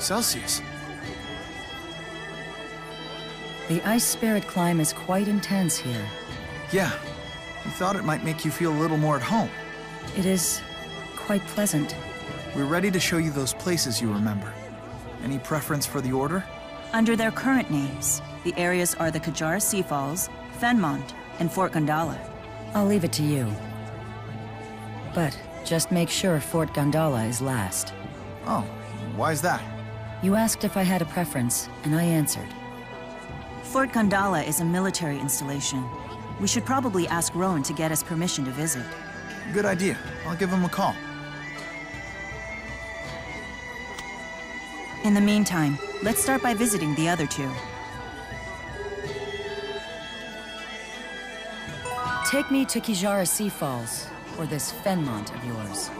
Celsius. The ice spirit climb is quite intense here. Yeah, we thought it might make you feel a little more at home. It is quite pleasant. We're ready to show you those places you remember. Any preference for the order? Under their current names, the areas are the Kajara Sea Falls, Fenmont, and Fort Gondala. I'll leave it to you. But just make sure Fort Gondala is last. Oh, why's that? You asked if I had a preference, and I answered. Fort Gondala is a military installation. We should probably ask Rowan to get us permission to visit. Good idea. I'll give him a call. In the meantime, let's start by visiting the other two. Take me to Kajara Sea Falls, or this Fenmont of yours.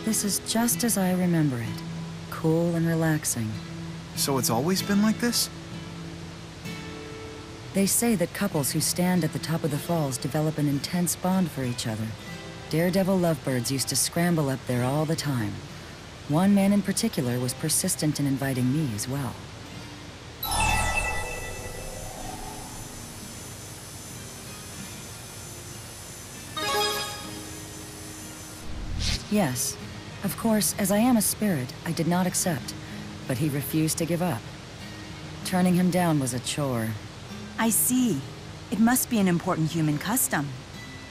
This is just as I remember it. Cool and relaxing. So it's always been like this? They say that couples who stand at the top of the falls develop an intense bond for each other. Daredevil lovebirds used to scramble up there all the time. One man in particular was persistent in inviting me as well. Yes. Of course, as I am a spirit, I did not accept, but he refused to give up. Turning him down was a chore. I see. It must be an important human custom.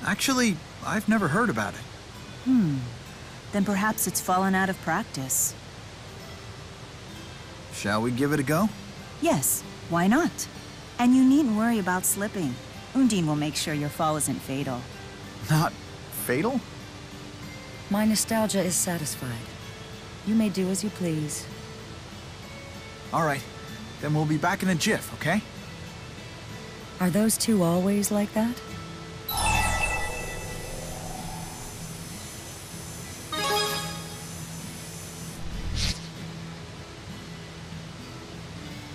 Actually, I've never heard about it. Then perhaps it's fallen out of practice. Shall we give it a go? Yes, why not? And you needn't worry about slipping. Undine will make sure your fall isn't fatal. Not fatal? My nostalgia is satisfied. You may do as you please. All right, then we'll be back in a jiff, okay? Are those two always like that?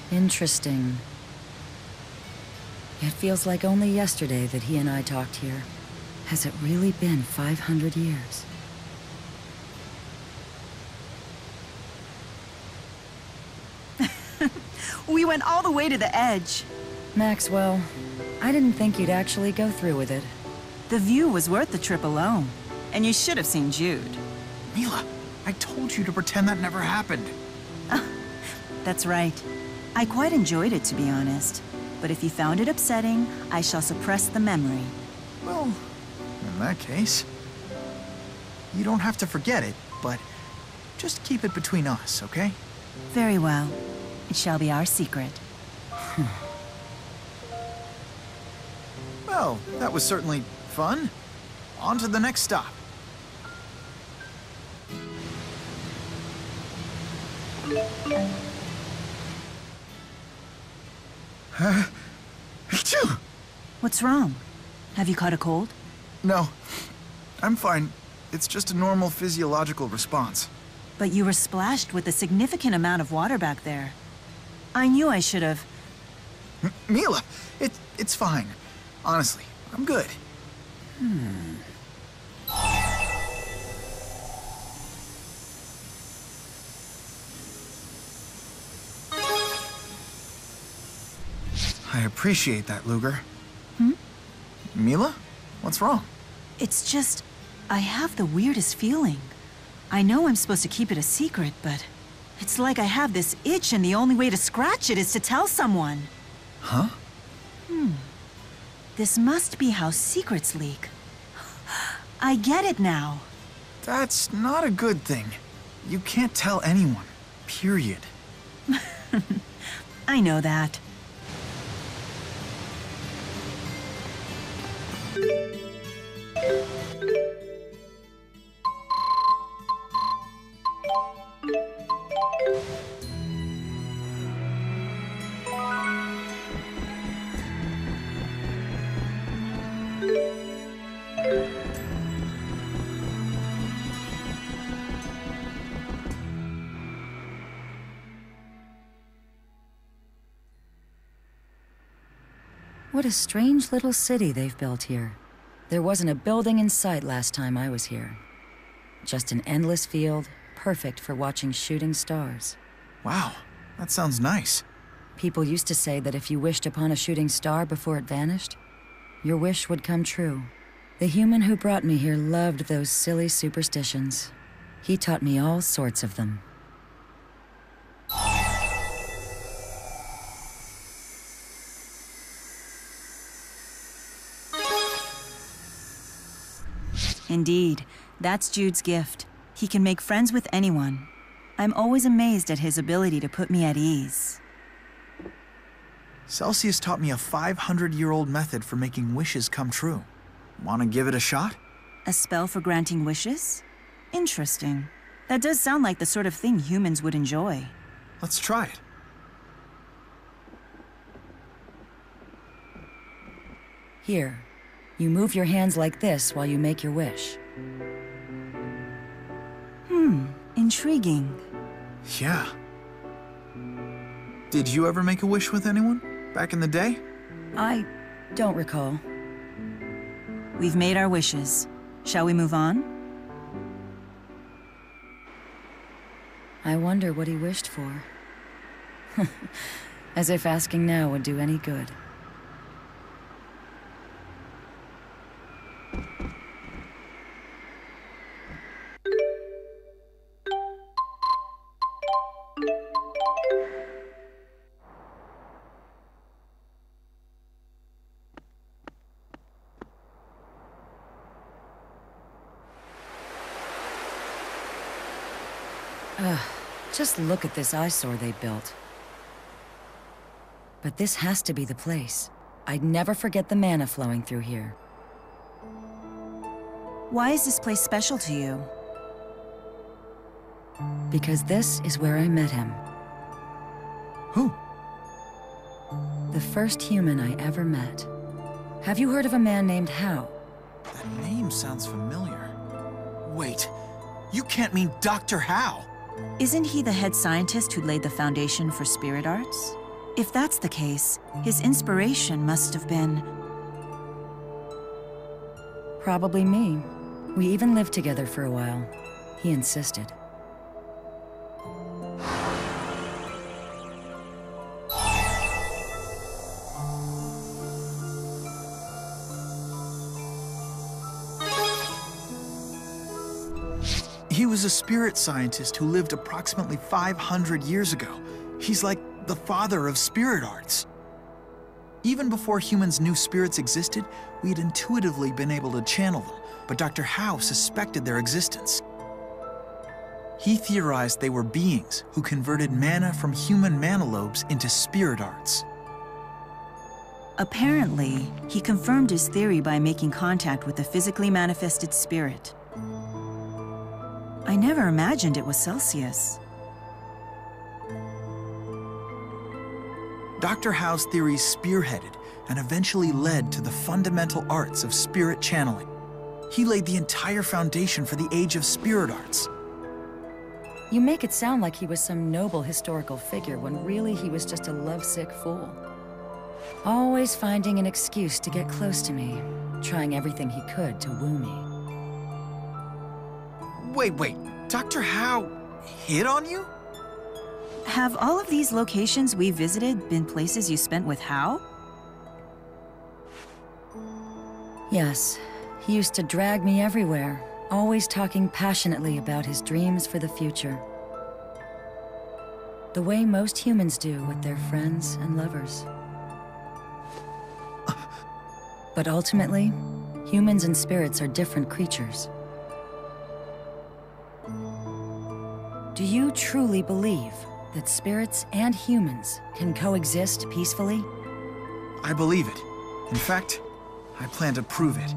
Interesting. It feels like only yesterday that he and I talked here. Has it really been 500 years? We went all the way to the edge. Maxwell, I didn't think you'd actually go through with it. The view was worth the trip alone. And you should have seen Jude. Mila, I told you to pretend that never happened. That's right. I quite enjoyed it, to be honest. But if you found it upsetting, I shall suppress the memory. Well, in that case, you don't have to forget it, but just keep it between us, okay? Very well. It shall be our secret. Well, that was certainly fun. On to the next stop. Achoo! What's wrong? Have you caught a cold? No, I'm fine. It's just a normal physiological response. But you were splashed with a significant amount of water back there. I knew I should have... Mila, it's fine. Honestly, I'm good. I appreciate that, Ludger. Mila? What's wrong? It's just... I have the weirdest feeling. I know I'm supposed to keep it a secret, but... It's like I have this itch and the only way to scratch it is to tell someone. Huh? This must be how secrets leak. I get it now. That's not a good thing. You can't tell anyone. Period. I know that. What a strange little city they've built here. There wasn't a building in sight last time I was here. Just an endless field, perfect for watching shooting stars. Wow, that sounds nice. People used to say that if you wished upon a shooting star before it vanished, your wish would come true. The human who brought me here loved those silly superstitions. He taught me all sorts of them. Indeed, that's Jude's gift. He can make friends with anyone. I'm always amazed at his ability to put me at ease. Celsius taught me a 500-year-old method for making wishes come true. Want to give it a shot? A spell for granting wishes? Interesting. That does sound like the sort of thing humans would enjoy. Let's try it. Here, you move your hands like this while you make your wish. Intriguing. Yeah. Did you ever make a wish with anyone? Back in the day? I don't recall. We've made our wishes. Shall we move on? I wonder what he wished for. As if asking now would do any good. Just look at this eyesore they built. But this has to be the place. I'd never forget the mana flowing through here. Why is this place special to you? Because this is where I met him. Who? The first human I ever met. Have you heard of a man named Hao? That name sounds familiar. Wait, you can't mean Dr. Hao. Isn't he the head scientist who laid the foundation for spirit arts? If that's the case, his inspiration must have been... Probably me. We even lived together for a while. He insisted. He was a spirit scientist who lived approximately 500 years ago. He's like the father of spirit arts. Even before humans knew spirits existed, we had intuitively been able to channel them, but Dr. Hao suspected their existence. He theorized they were beings who converted mana from human mana lobes into spirit arts. Apparently, he confirmed his theory by making contact with a physically manifested spirit. I never imagined it was Celsius. Dr. Howe's theories spearheaded and eventually led to the fundamental arts of spirit channeling. He laid the entire foundation for the age of spirit arts. You make it sound like he was some noble historical figure when really he was just a lovesick fool. Always finding an excuse to get close to me, trying everything he could to woo me. Wait, Dr. Howe hit on you? Have all of these locations we visited been places you spent with Howe? Yes, he used to drag me everywhere, always talking passionately about his dreams for the future. The way most humans do with their friends and lovers. But ultimately, humans and spirits are different creatures. Do you truly believe that spirits and humans can coexist peacefully? I believe it. In fact, I plan to prove it.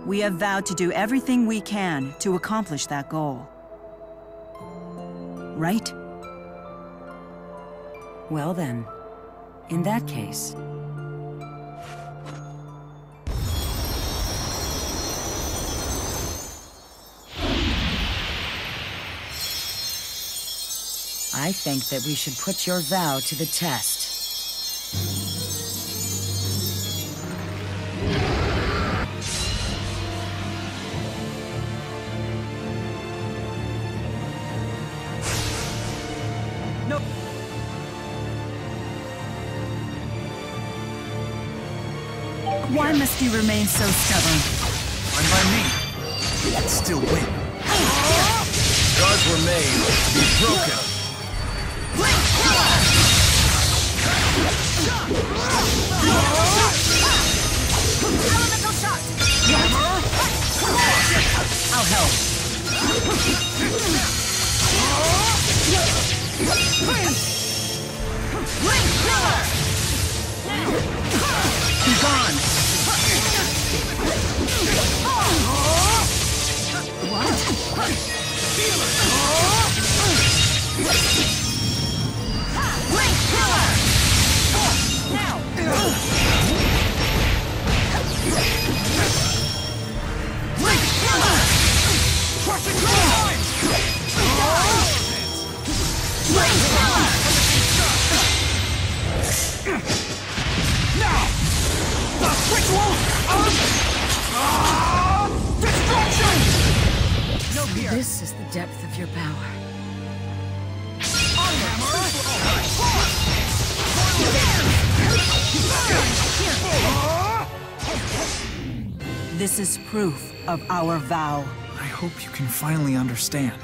We have vowed to do everything we can to accomplish that goal. Right? Well then, in that case... I think that we should put your vow to the test. No. Why must you remain so stubborn? Fine by me. You can still win. Gods were made to be broken. Elemental shot! I'll help. Be gone! What? Link killer! Now! Link killer! Crushing ground! Link killer! Now! The ritual of destruction! No fear. This is the depth of your power. This is proof of our vow. I hope you can finally understand.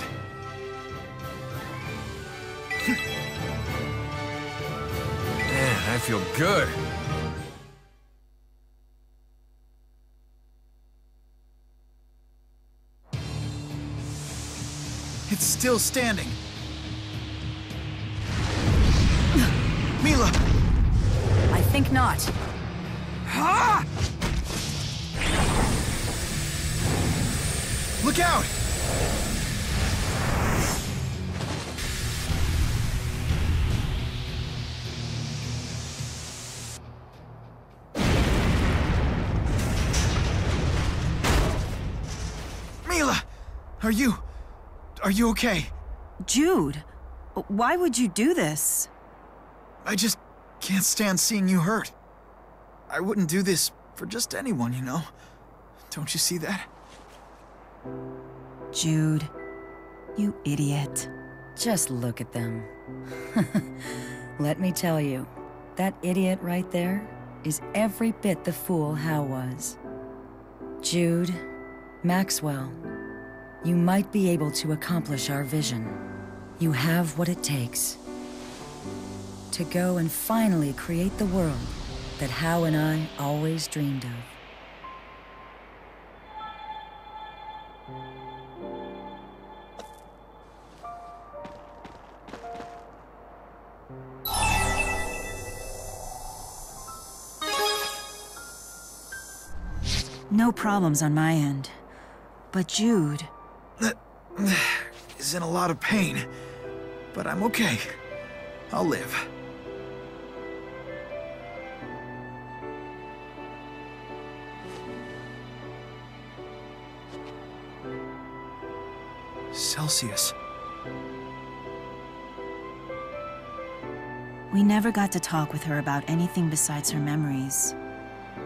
Man, I feel good. It's still standing. Mila! I think not. Ha! Look out! Mila! Are you okay? Jude, why would you do this? I just can't stand seeing you hurt. I wouldn't do this for just anyone, you know? Don't you see that? Jude, you idiot. Just look at them. Let me tell you, that idiot right there is every bit the fool Hal was. Jude, Maxwell, you might be able to accomplish our vision. You have what it takes to go and finally create the world that Hal and I always dreamed of. No problems on my end. But Jude... is in a lot of pain, but I'm okay. I'll live. Celsius. We never got to talk with her about anything besides her memories.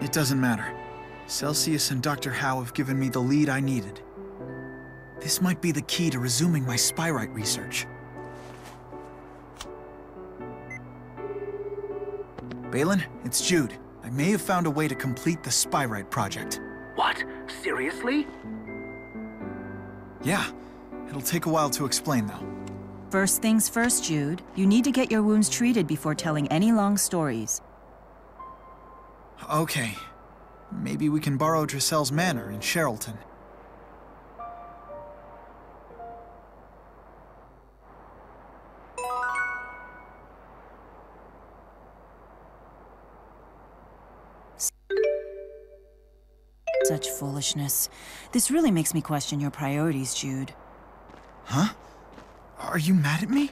It doesn't matter. Celsius and Dr. Howe have given me the lead I needed. This might be the key to resuming my spyrite research. Balin, it's Jude. I may have found a way to complete the spyrite project. What? Seriously? Yeah. It'll take a while to explain, though. First things first, Jude. You need to get your wounds treated before telling any long stories. Okay. Maybe we can borrow Drissel's manor in Sherrilton. Such foolishness. This really makes me question your priorities, Jude. Huh? Are you mad at me?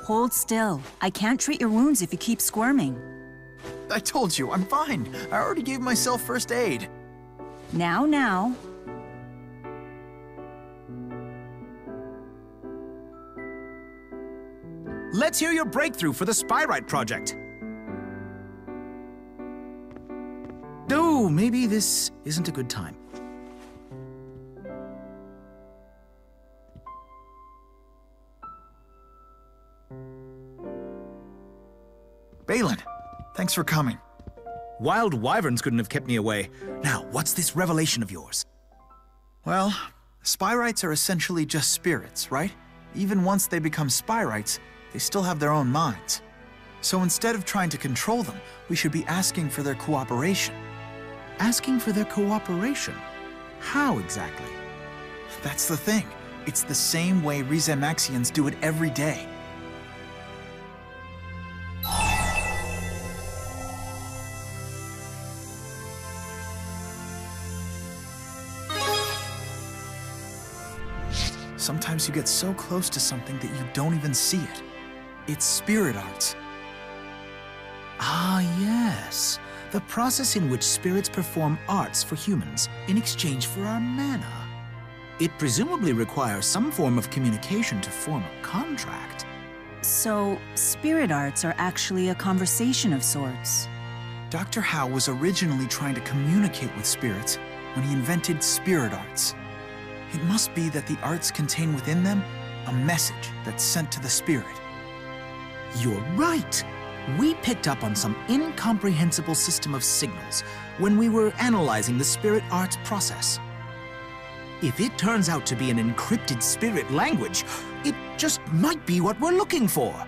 Hold still. I can't treat your wounds if you keep squirming. I told you, I'm fine. I already gave myself first aid. Now. Let's hear your breakthrough for the Spyrite project. Oh, maybe this isn't a good time. Balin, thanks for coming. Wild wyverns couldn't have kept me away. Now, what's this revelation of yours? Well, spyrites are essentially just spirits, right? Even once they become spyrites, they still have their own minds. So instead of trying to control them, we should be asking for their cooperation. Asking for their cooperation? How exactly? That's the thing. It's the same way Rizemaxians do it every day. Sometimes you get so close to something that you don't even see it. It's spirit arts. Ah, yes. The process in which spirits perform arts for humans in exchange for our mana. It presumably requires some form of communication to form a contract. So, spirit arts are actually a conversation of sorts. Dr. Howe was originally trying to communicate with spirits when he invented spirit arts. It must be that the arts contain within them a message that's sent to the spirit. You're right. We picked up on some incomprehensible system of signals when we were analyzing the spirit arts process. If it turns out to be an encrypted spirit language, it just might be what we're looking for.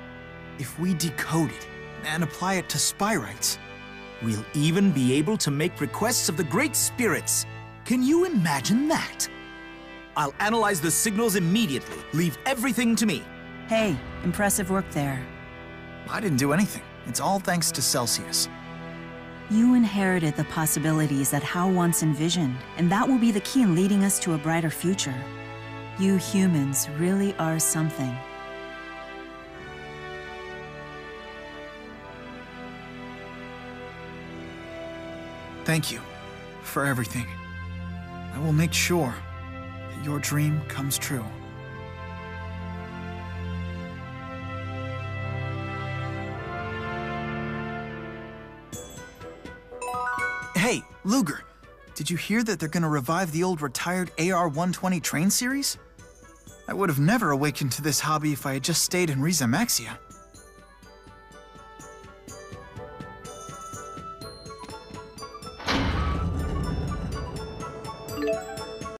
If we decode it and apply it to spyrites, we'll even be able to make requests of the great spirits. Can you imagine that? I'll analyze the signals immediately. Leave everything to me. Hey, impressive work there. I didn't do anything. It's all thanks to Celsius. You inherited the possibilities that Howe once envisioned, and that will be the key in leading us to a brighter future. You humans really are something. Thank you for everything. I will make sure that your dream comes true. Hey, Ludger, did you hear that they're gonna revive the old retired AR-120 train series? I would have never awakened to this hobby if I had just stayed in Riza Maxia.